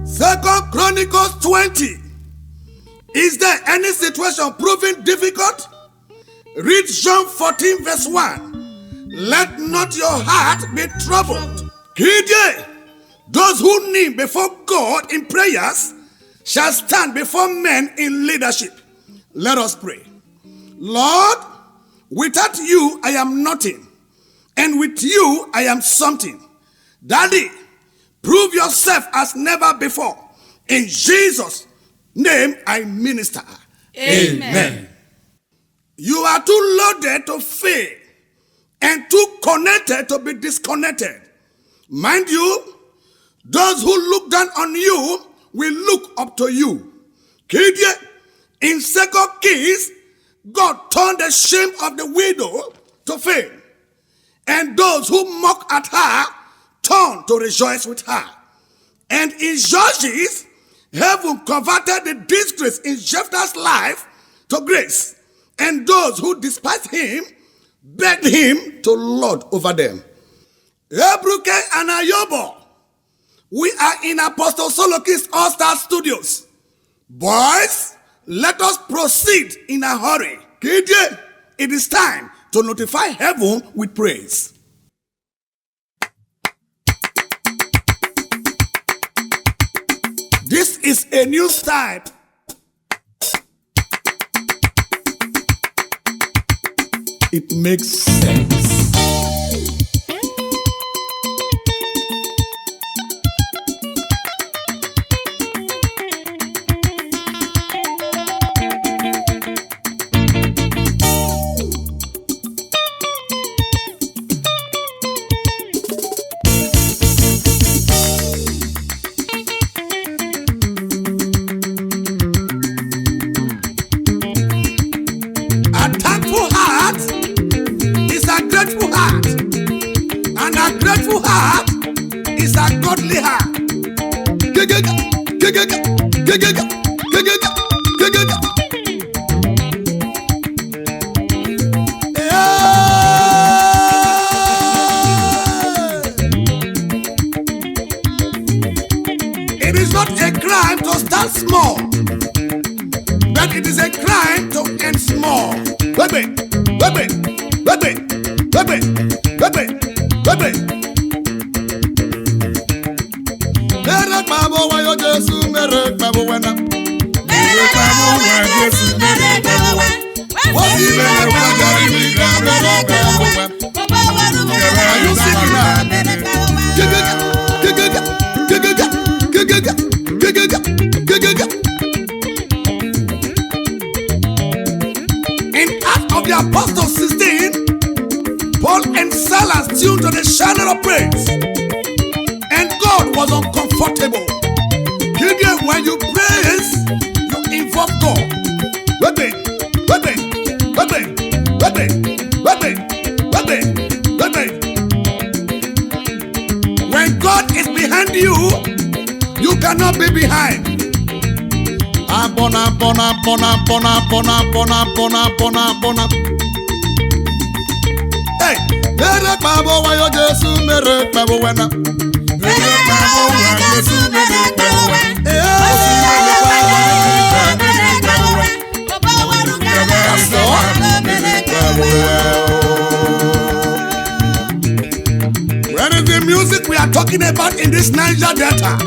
Second Chronicles 20. Is there any situation proving difficult? Read John 14 verse 1. Let not your heart be troubled. Gideon, those who kneel before God in prayers shall stand before men in leadership. Let us pray. Lord, without you I am nothing, and with you I am something. Daddy, prove yourself as never before. In Jesus' name I minister. Amen. You are too loaded to fail and too connected to be disconnected. Mind you, those who look down on you will look up to you. Gideon, in 2 Kings, God turned the shame of the widow to fame, and those who mock at her turned to rejoice with her. And in Judges, heaven converted the disgrace in Jephthah's life to grace, and those who despised him begged him to lord over them. Ebruke and Ayobo, we are in Apostle Solokis All-Star Studios. Boys, let us proceed in a hurry. Gideon, it is time to notify heaven with praise. This is a new type. It makes sense. It is not a crime to start small, but it is a crime to end small. In Acts of the Apostles 16, Paul and Silas tuned to the channel of praise, and God was uncomfortable. Gideon, when you praise, you invoke God. When God is behind you, you cannot be behind. Hey, where is the music we are talking about in this Niger Delta?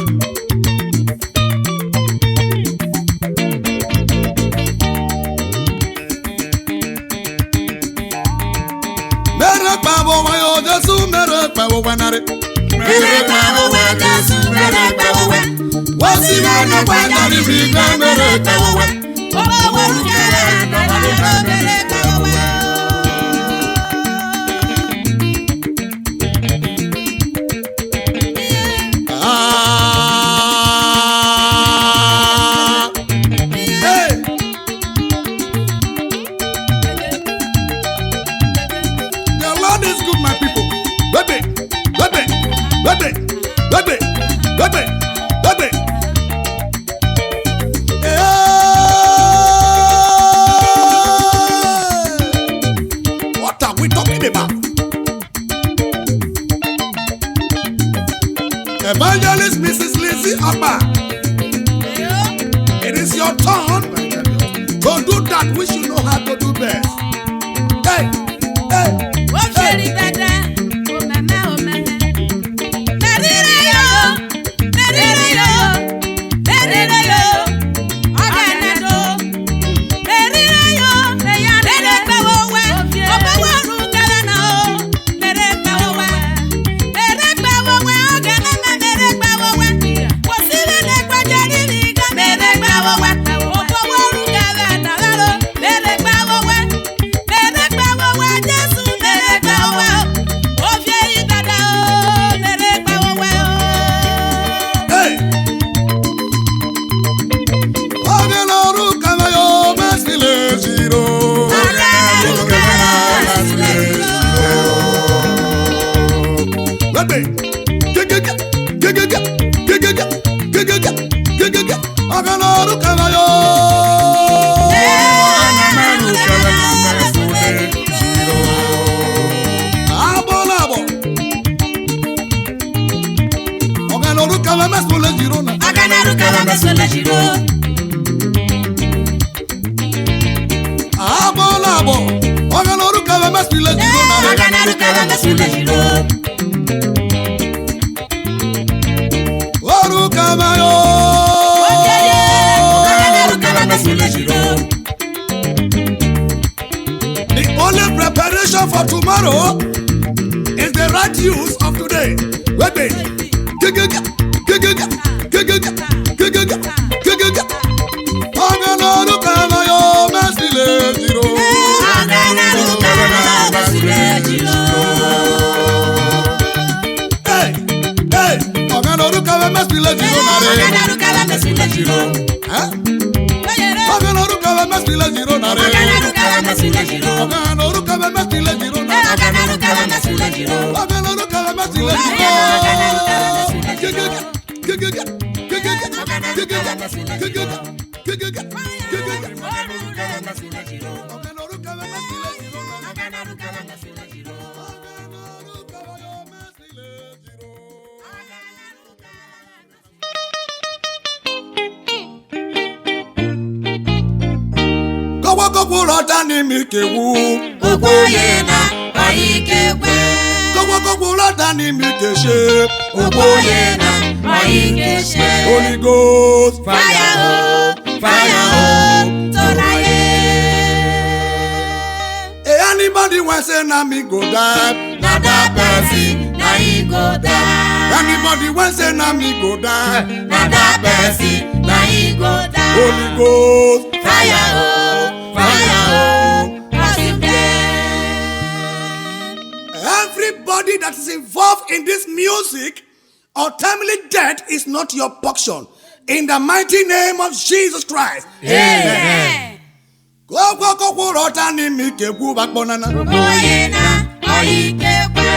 The only preparation for tomorrow is the right use of today. Holy Ghost, fire, anybody want say na me go die? Na that person, na he go die. Anybody want say na me go die? Na that person, na he go die. Holy Ghost, fire, cause him dead. Everybody that is involved in this music or timely death is not your portion. In the mighty name of Jesus Christ. Amen. Go rota ni mi kebu bakbonana. Oboyena oikekwe.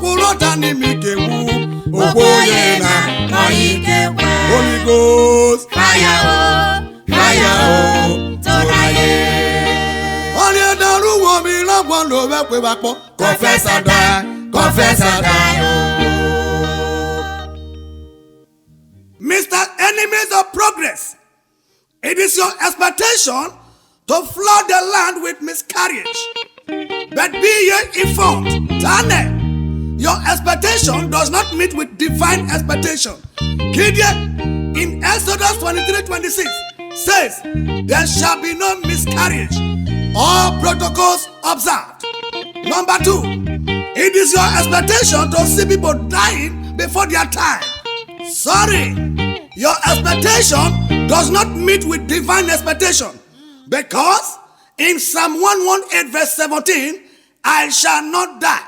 Go rota ni mi kebu. Oboyena oikekwe. Holy Ghost, fire, toraye. Onye daru wo mi lagbon lo be pe bakpo. Confess and die. Mr. Enemies of Progress, it is your expectation to flood the land with miscarriage. But be ye informed, Tane, your expectation does not meet with divine expectation. Gideon in Exodus 23:26 says, there shall be no miscarriage. All protocols observed. Number 2, it is your expectation to see people dying before their time. Sorry, your expectation does not meet with divine expectation. Because in Psalm 118 verse 17, I shall not die.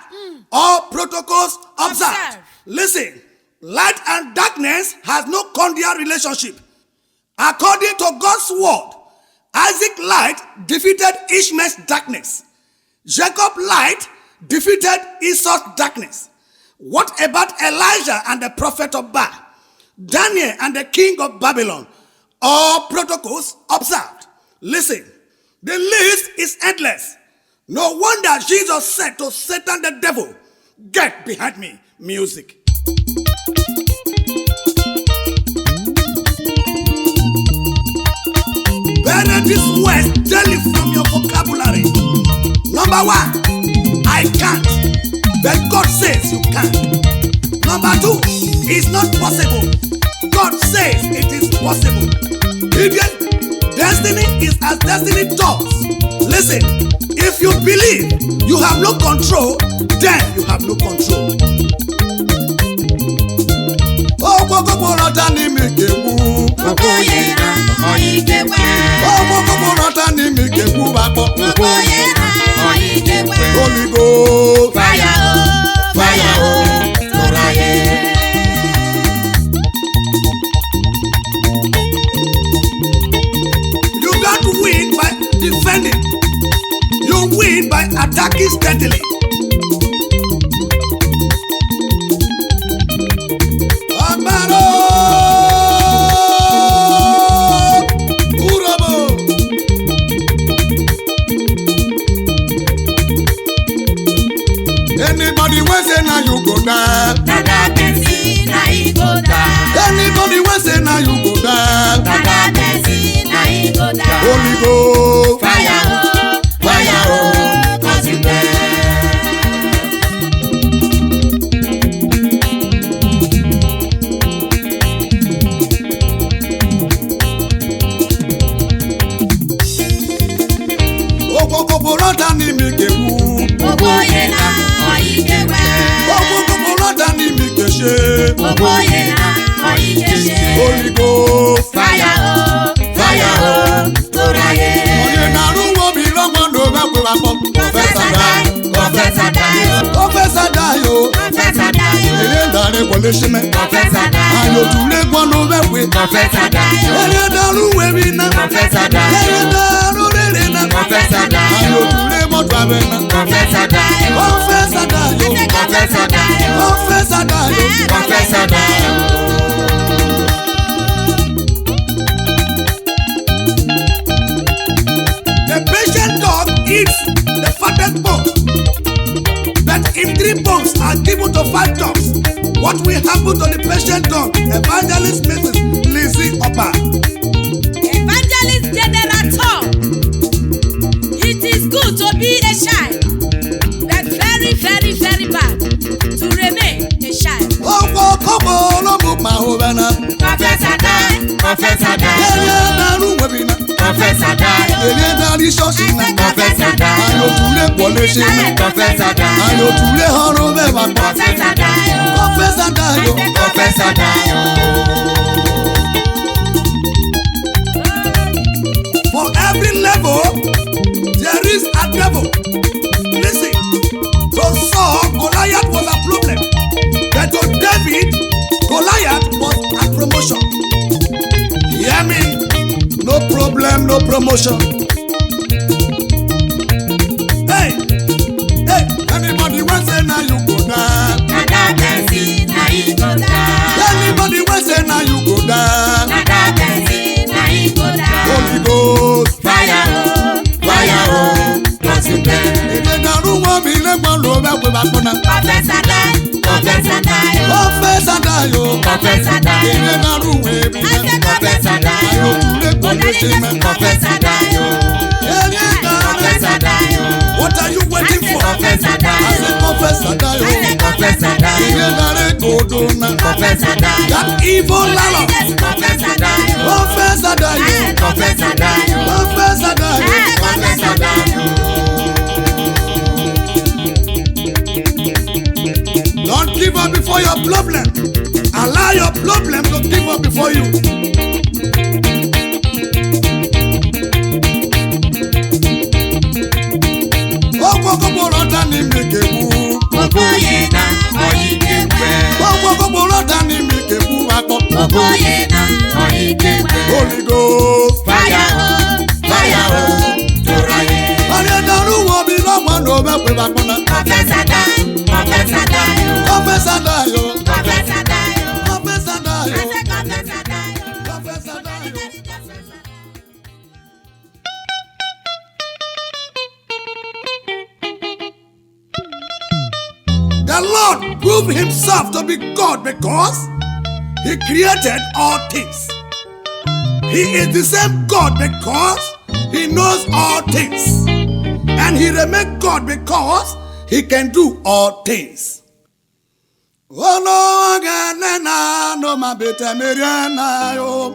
All protocols observed. Listen, light and darkness has no cordial relationship. According to God's word, Isaac light defeated Ishmael's darkness. Jacob light defeated Esau's darkness. What about Elijah and the prophet of Baal? Daniel and the king of Babylon? All protocols observed. Listen, the list is endless. No wonder Jesus said to Satan the devil, get behind me. Music. Better this word daily from your vocabulary. Number 1, I can't, but God says you can. Number 2, it's not possible. God says it is possible. Destiny is as destiny does. Listen, if you believe you have no control, then you have no control. Holy Ghost, fire, you don't win by defending. You win by attacking steadily. polishime. Professor Dayo. Ayo tule kwano wewe. Professor Dayo. Ere daru wewe na. Professor Dayo. Ere daru rere na. Professor Dayo. Ayo tule motwabe na. Professor Dayo. Professor Dayo. Professor Dayo. Professor Dayo. Professor Dayo. The patient dog eats the fattest bone. But if 3 bones are given to 5 dogs, what will happen to the patient dog? Evangelist Mrs. Lizzie Oba. Evangelist General Tom. It is good to be a child, but very, very, very bad to remain a child. Professor Dayo. Professor Dayo. Professor Dayo. Professor Dayo. Professor Dayo. Professor Dayo. Professor Dayo. For every level, there is a devil. Listen, to Saul, Goliath was a problem. But to David, Goliath was a promotion. Hear me? No problem, no promotion. Hey, hey, anybody want say now you go down? Anybody want say now you go down? Holy Ghost, fire, Professor Dayo. Professor Dayo. Professor Dayo. Professor Dayo. Professor Dayo. Professor Dayo. Professor Dayo. What are you waiting for? Professor Dayo. Professor Dayo. Professor Dayo. Professor Dayo. That evil landlord. Professor Dayo. Professor Dayo. Professor Dayo. Professor Dayo. Professor Dayo. Don't give up before your problem. Allow your problem to give up before you. Ogoyena oyikekwe. Ogoyena oyikekwe. Holy Ghost, Fire, Toraye. Professor Dayo. Professor Dayo. Professor Dayo. Professor Dayo. Professor Dayo. Professor Dayo. Professor Dayo. The Lord proved himself to be God because he created all things. He is the same God because he knows all things. And he remains God because he can do all things. Ono Oghene no ma bete meriana yo.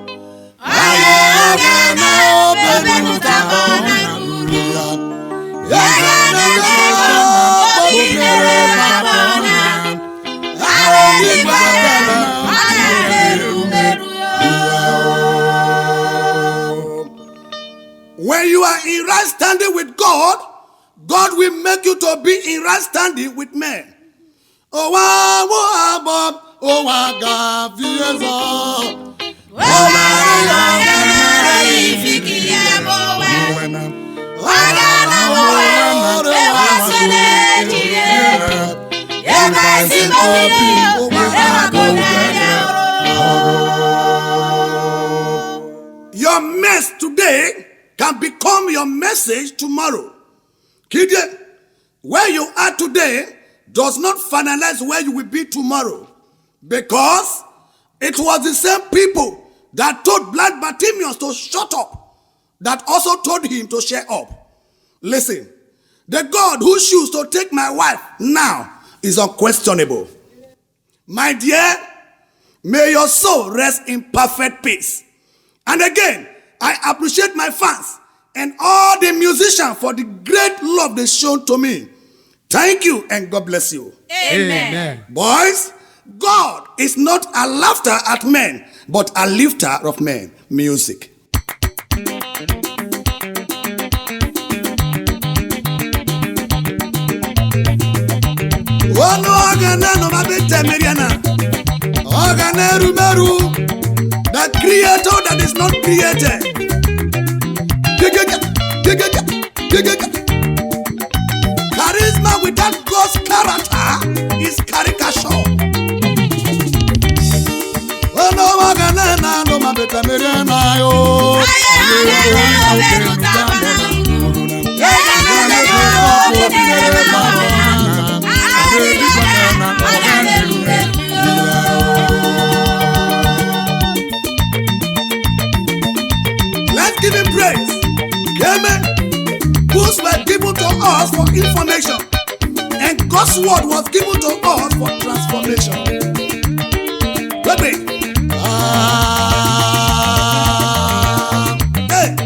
Oghene o bebi mutabona uria. Oghene when you are in right standing with God, God will make you to be in right standing with men. Oh, your mess today can become your message tomorrow. Kidye, where you are today does not finalize where you will be tomorrow, because it was the same people that told blind Bartimaeus to shut up that also told him to shut up. Listen, the God who chooses to take my wife now is unquestionable. My dear, may your soul rest in perfect peace. And again, I appreciate my fans and all the musicians for the great love they shown to me. Thank you and God bless you. Amen. Boys, God is not a laughter at men, but a lifter of men. Music. Ono Oghene no ma bete meriana. Oghene Meru, the creator that is not created. Charisma without God's character is caricature. Ono Oghene na no mabeta merena yo. Let's give him praise. Amen. Books were given to us for information, and God's word was given to us for transformation. Let me. Hey.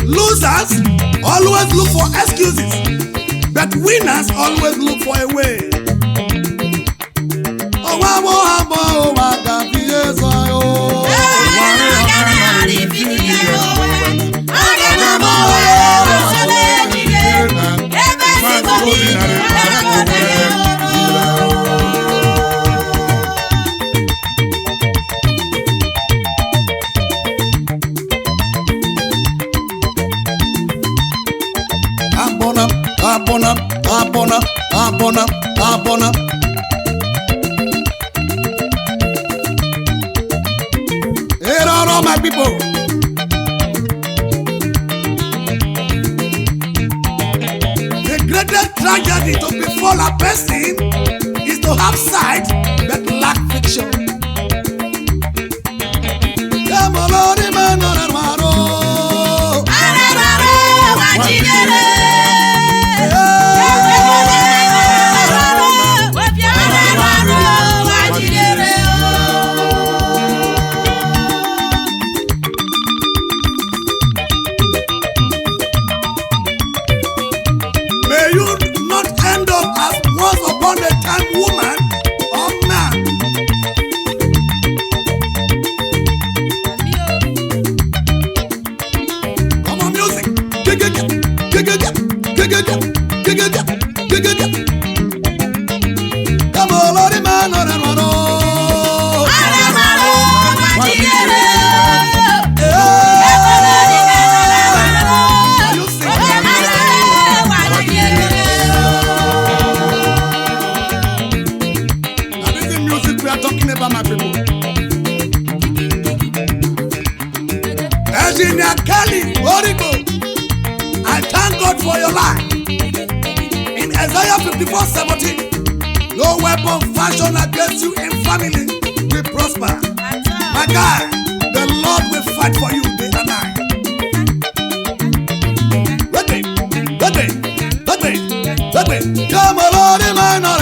Losers always look for excuses, but winners always look for a way. Abona. Hey, all my people. The greatest tragedy to befall a person is to have sight but lack fiction. May you not end up as once upon a time woman or man. Come on, music. Come on, Lordy man, are you singing? Now this is music we are talking about, my people. Engineer Kelly, Urhobo, I thank God for your life. In Isaiah 54:17, no weapon fashioned against you in family will prosper. My God, the Lord will fight for you day and night. Let me. Come on, Lord, in my Lord,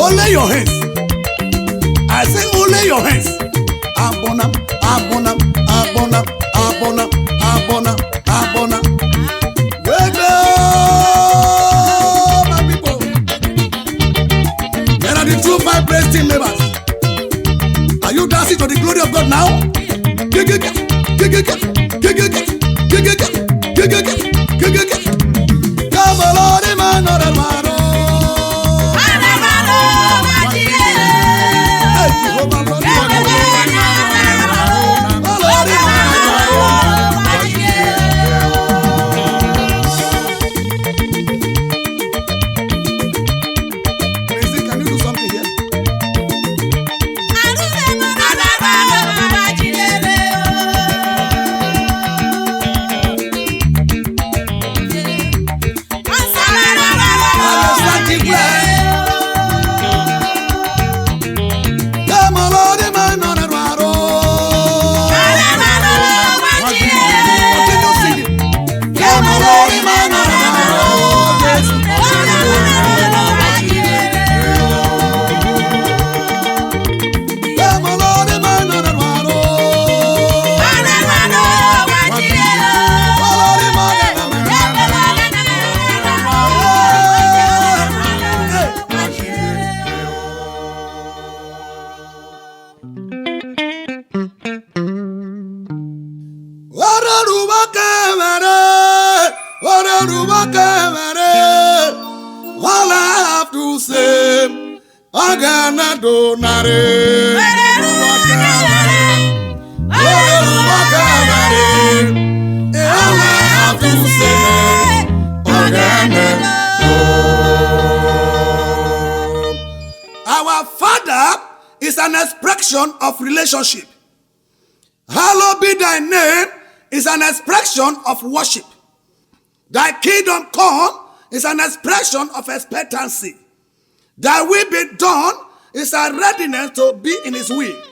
only your hands. I say only your hands. Abona. Wake up, my people. Where are the true five praise team members? Are you dancing to the glory of God now? Come on, Lord, man, can you do something here? All I have to say, Oghene Do nare. All I have to say, Oghene Do. Our Father is an expression of relationship. Hallowed be thy name is an expression of worship. Thy kingdom come is an expression of expectancy. Thy will be done is a readiness to be in his will.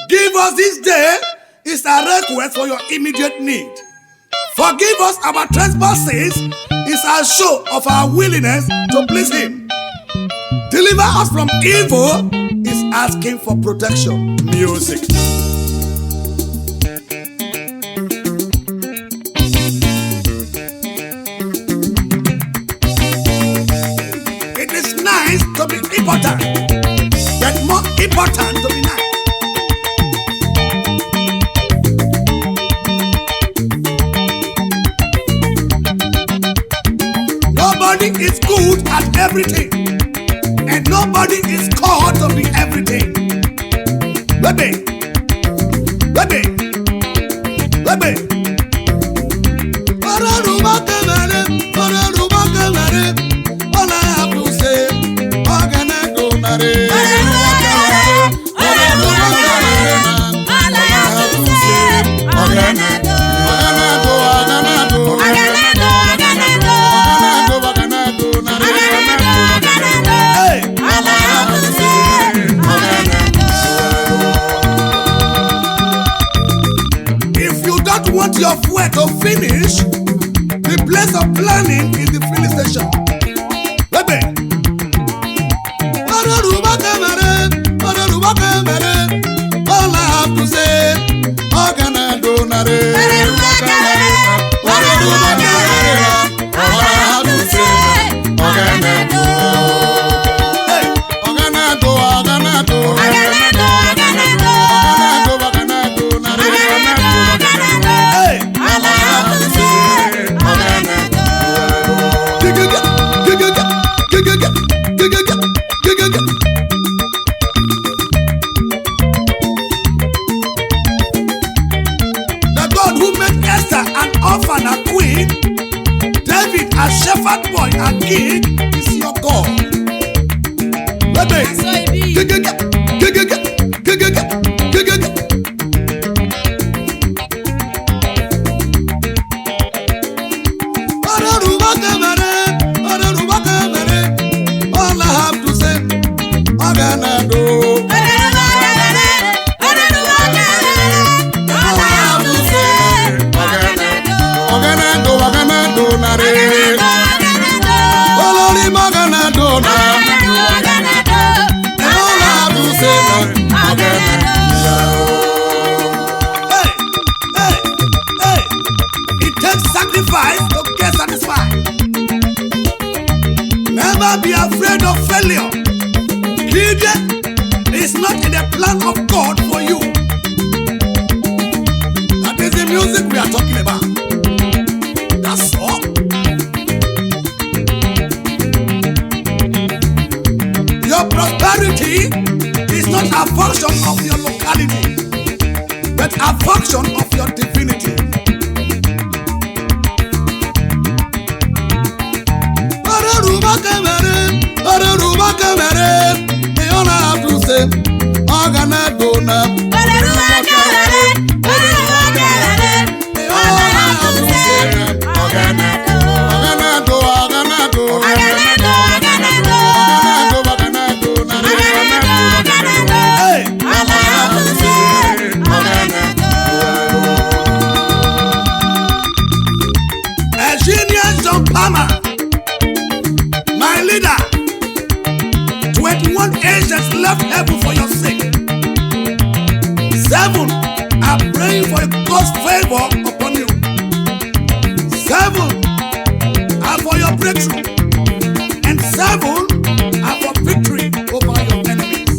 Give us this day is a request for your immediate need. Forgive us our trespasses is a show of our willingness to please him. Deliver us from evil is asking for protection. Music. It is nice to be important, but more important to be nice. Nobody is good at everything, and nobody is called to be everything. Baby. All I have to say, Oghene Do nare. Want your fuel to finish, the place of planning is the filling station. Baby. All I have to say, Oghene Do nare. All I have to say, Oghene Do. Hey, Oghene Do, Oghene Do. The God who made Esther an orphan, a queen, David a shepherd boy, a king, is your God. Baby. All I have to say, Oghene Do. It takes sacrifice to get satisfied. Never be afraid of failure. Gideon is not in the plan of God for you. That is the music we are talking about. That's all. Your prosperity is not a function of your locality, but a function of your divinity. All I have to say, Oghene Do nare. My leader, 21 angels left heaven for your sake. 7 are praying for God's favor upon you. 7 are for your breakthrough, and 7 are for victory over your enemies.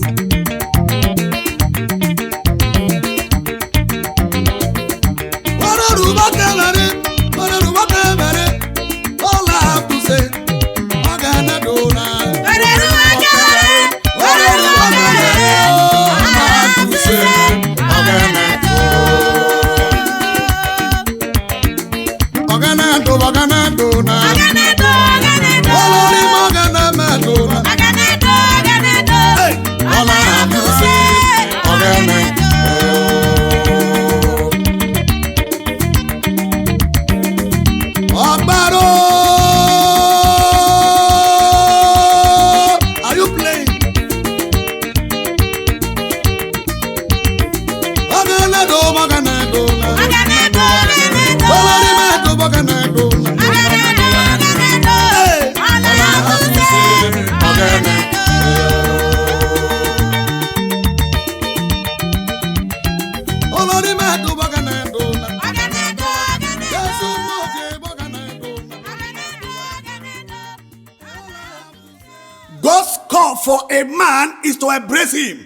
God's call for a man is to embrace him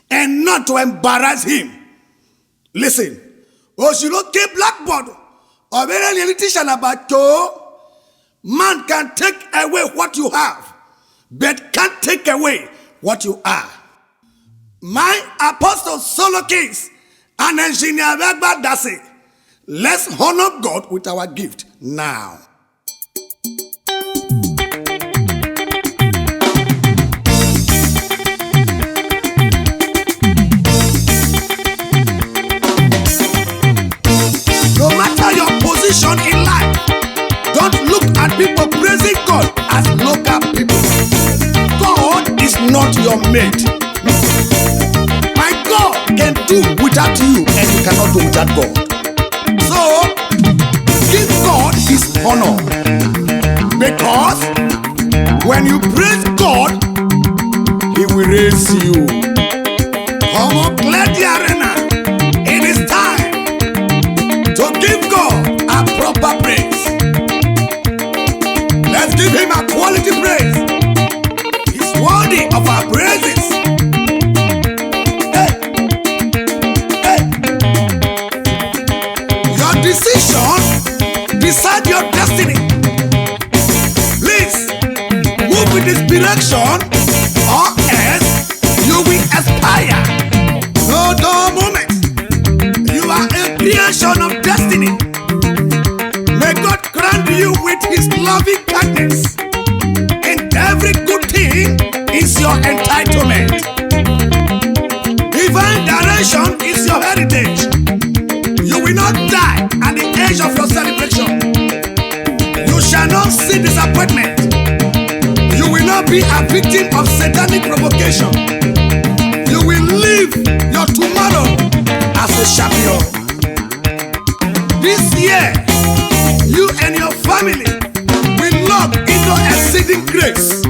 and not to embarrass him. Listen. Oshiloke blackboard. Or very teaching about you. Man can take away what you have, but can't take away what you are. My apostle Solo Kings and engineer Bagba Dase. Let's honor God with our gift now. No matter your position in life, don't look at people praising God as local people. God is not your mate. My God can do without you, and you cannot do without God. So, give God his honor. Because when you praise God, he will raise you. Come on, clear the arena. It is time to give God a proper praise. Let's give him a quality praise. He's worthy of our praises. Hey. Hey. Your decision decide your destiny. Please move with this direction, or else you will expire. No moment. You are a creation of destiny. May God grant you with his loving kindness. And every good thing is your entitlement. Divine direction is your heritage. You will not die at the age of your celebration. You shall not see disappointment. You will not be a victim of satanic provocation. You will live your tomorrow as a champion. This year, you and your family will log into exceeding grace,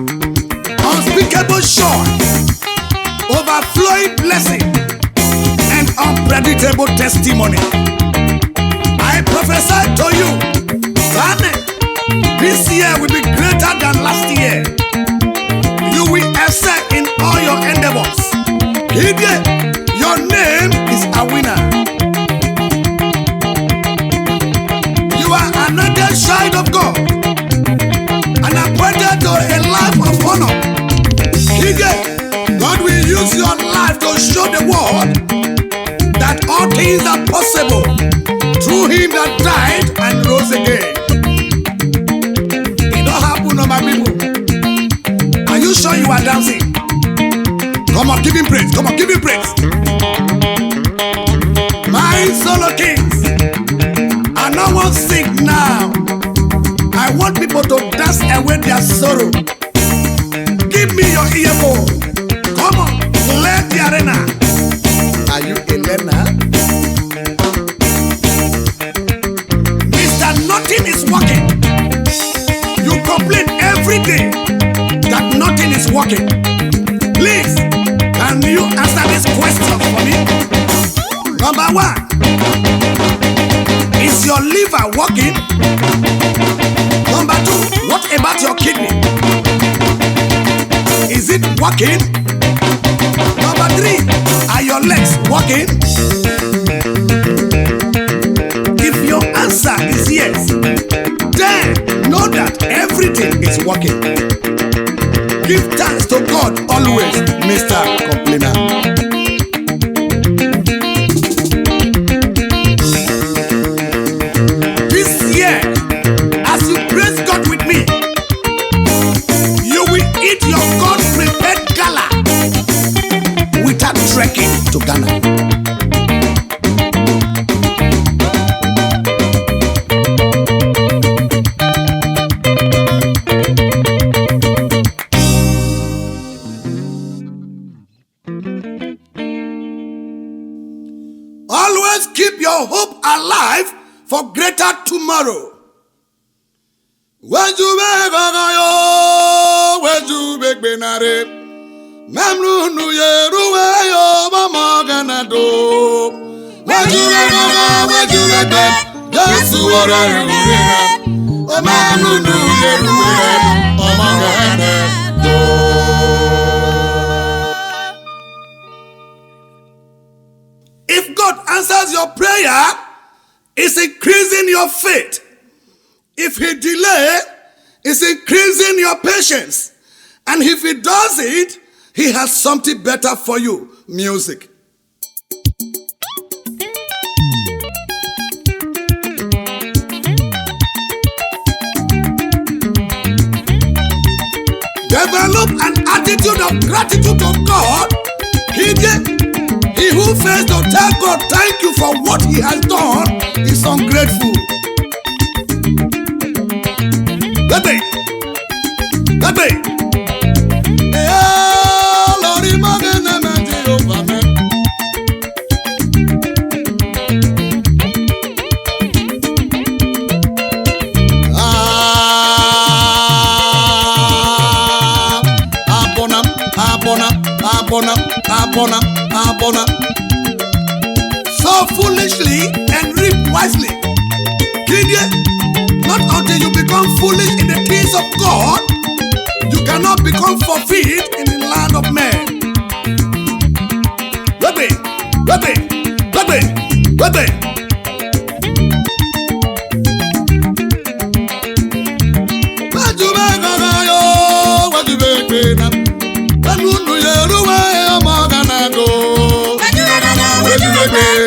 unspeakable joy, overflowing blessing, and unpredictable testimony. I prophesy to you, this year will be greater than last year. You will excel in all your endeavors. Your name is a winner. You are another child of God, and appointed to a life of honor. God will use your life to show the world that all things are possible through him that died and rose again. It don't happen, no, my people. Are you sure you are dancing? Come on, give him praise. Come on, give him praise. My solo kings, I don't want to sing now. I want people to dance away their sorrow. Give me your earphone. Come on, let the arena. Are you a learner? Mr. Nothing is working. You complain every day that nothing is working. Please, can you answer this question for me? Number one, is your liver working? Number two, what about your kidney? Is it working? Number three, are your legs working? If your answer is yes, then know that everything is working. Give thanks to God always, Mr. Complainer. This year, as you praise God with me, you will eat your God-prepared gala without trekking to Ghana. always keep your hope alive for greater tomorrow. Juvwe Ghogho, Juvwe Benare, Mamru Nu Yeruwe yo Oghene Do. Juvwe Ghogho, Juvwe Be, Jesu Roma Cha, Mamru Nu Yeruwe Oghene Do. If God answers your prayer, it's increasing your faith. If he delay, it's increasing your patience. And if he does it, he has something better for you. Music. Develop an attitude of gratitude to God. He who fails to tell God thank you for what he has done is ungrateful. Baby. Lord, Abona. Sow foolishly and reap wisely. Not until you become foolish in the things of God, you cannot become fulfilled in the land of men. Baby.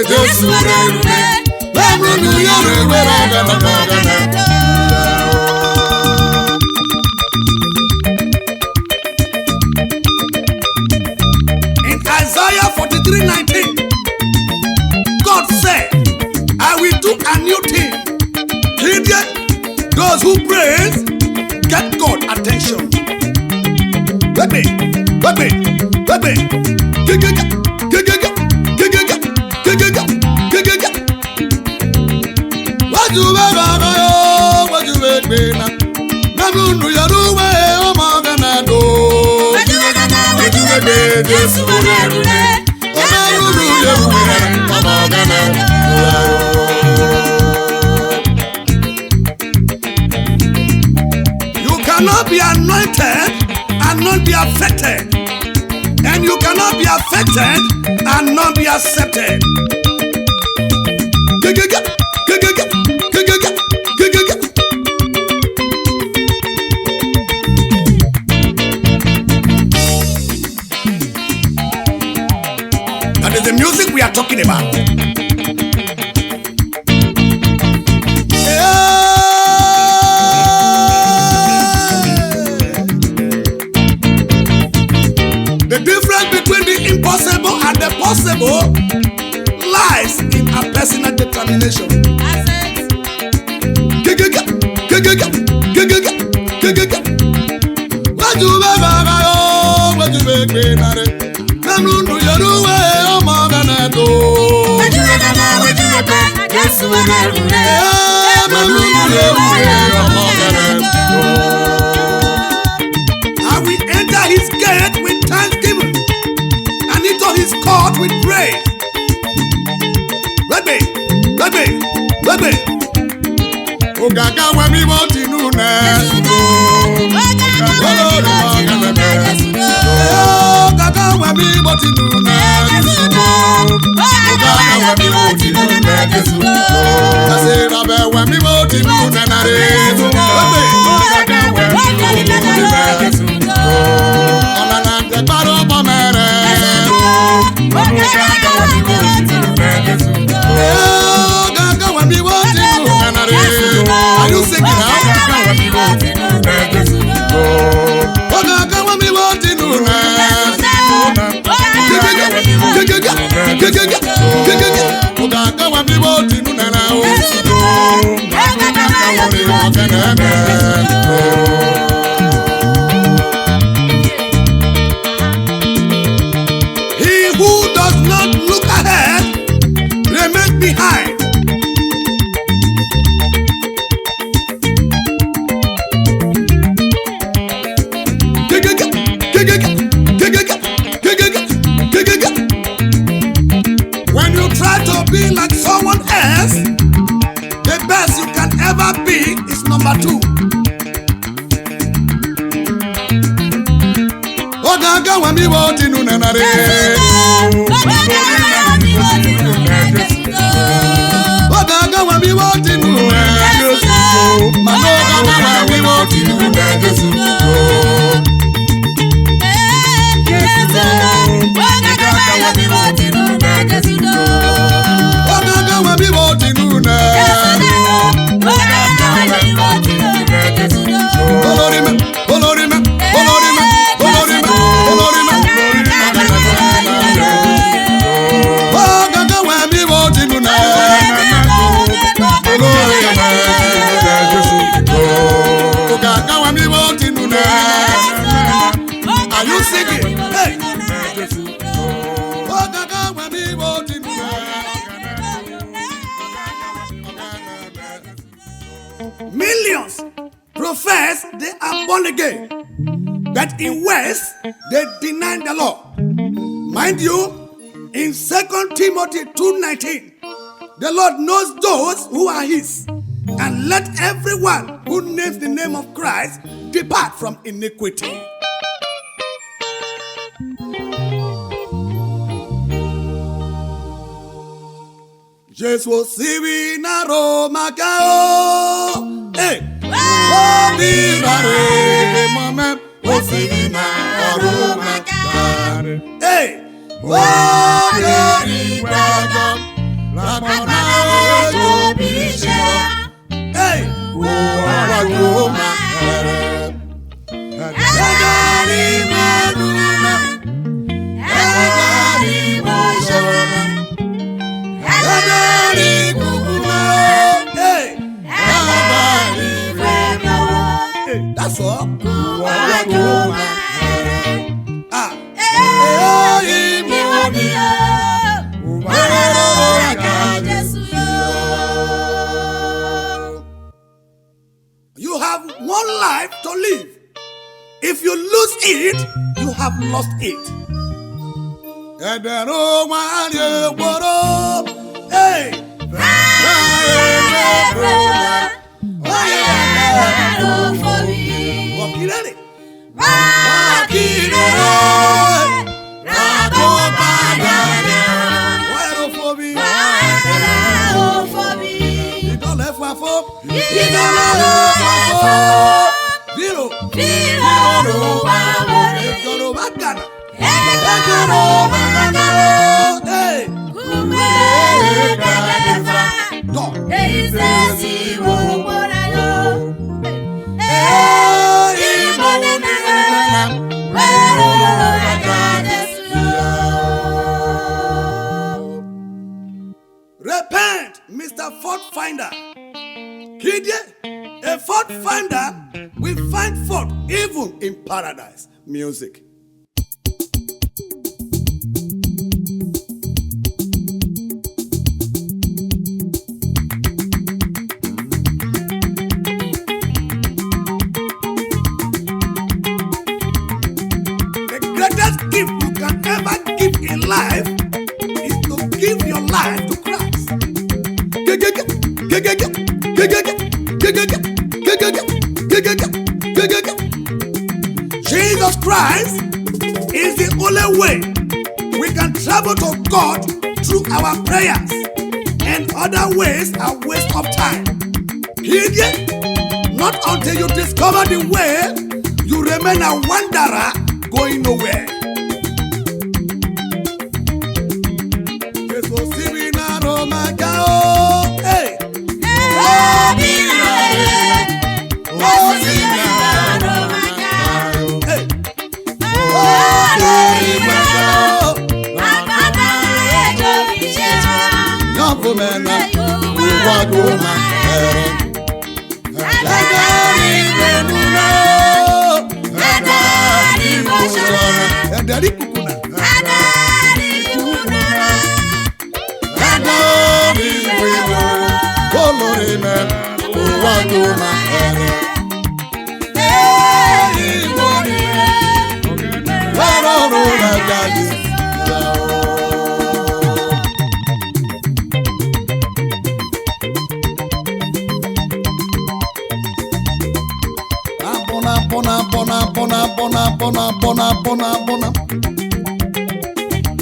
Jesu In Isaiah 43:19, God said, I will do a new thing. Those who praise get God attention. Baby. Jesu You cannot be anointed and not be affected. And you cannot be affected and not be accepted. That is the music we are talking about. The difference between the impossible and the possible lies in a personal determination. I will enter his gate with thanksgiving and into his court with praise. Baby. Ogaga wami boti nuna. Ogaga wami boti nuna. I say rabe wami boti nuna nare. Alana de paro pomere. Ogaga wami boti nuna nare. Are you singing now? Ogaga wami boti nuna. Ogaga wami boti nuna na. He who does not look ahead remains be like someone else, the best you can ever be is number 2. Ogaga wa mi wo tinu na re. Ogaga wa mi wo tinu na Jesu. Manoga wa mi wo tinu na Jesu. Ogaga wa mi wo tinu na Jesu. Ogaga wa mi wo tinu na Jesu. Ogaga wa mi wo tinu na Jesu. Olorime, olorime, olorime. Are you singing? Hey! Millions profess they are born again, but in West they deny the law. Mind you, in 2 Timothy 2:19, the Lord knows those who are His, and let everyone who names the name of Christ depart from iniquity. Jesu Roma Cha. Hey! Hey! That's all. You have one life to live. If you lose it, you have lost it. Hey! Repent, Mr. Fault Finder. A fault finder will find fault even in paradise. Music. The greatest gift you can ever give in life is to give your life to Christ. Jesus Christ is the only way we can travel to God through our prayers, and other ways are waste of time. Not until you discover the way, you remain a wanderer going nowhere. Jesu Roma Cha. Hey!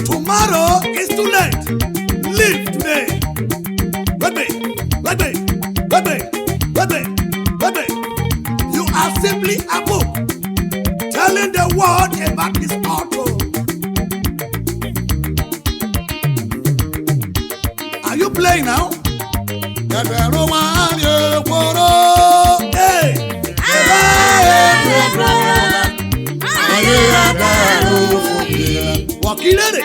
Tomorrow is too late. Live today. Wait. You are simply a book telling the world about this author. Are you playing now? Hey! Wakilere!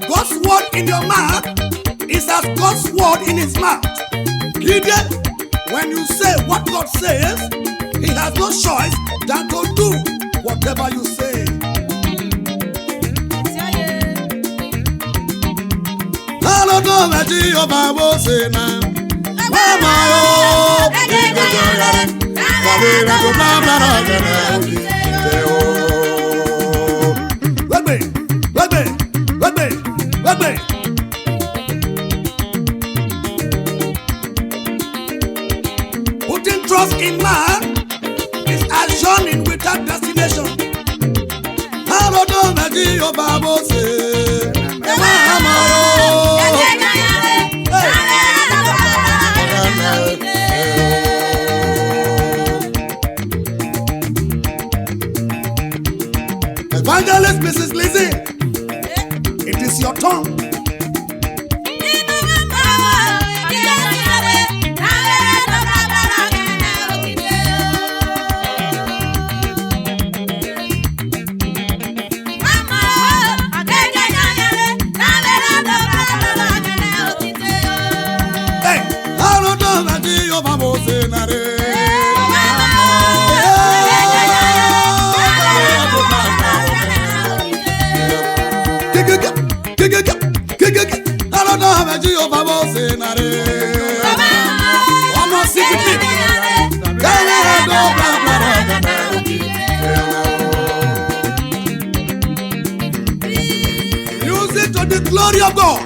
God's word in your mouth is as God's word in his mouth. Gideon, when you say what God says, he has no choice than to do whatever you say. Wait. Putting trust in man is a journey without destination. Evangelist Mrs. Lizzie, it is your turn. Use it to the glory of God.